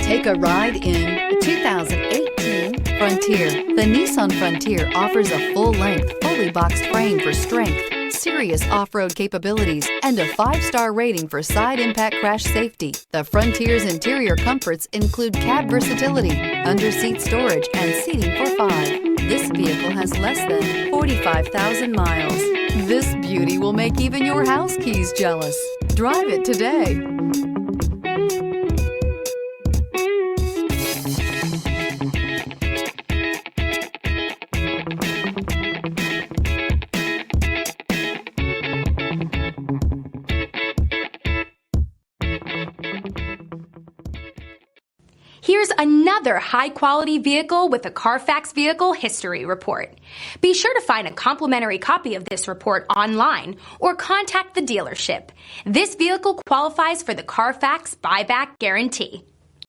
Take a ride in the 2018 Frontier. The Nissan Frontier offers a full-length, fully boxed frame for strength, serious off-road capabilities, and a 5-star rating for side impact crash safety. The Frontier's interior comforts include cab versatility, under-seat storage, and seating for 5. This vehicle has less than 45,000 miles. This beauty will make even your house keys jealous. Drive it today. Here's another high-quality vehicle with a Carfax Vehicle History Report. Be sure to find a complimentary copy of this report online or contact the dealership. This vehicle qualifies for the Carfax Buyback Guarantee.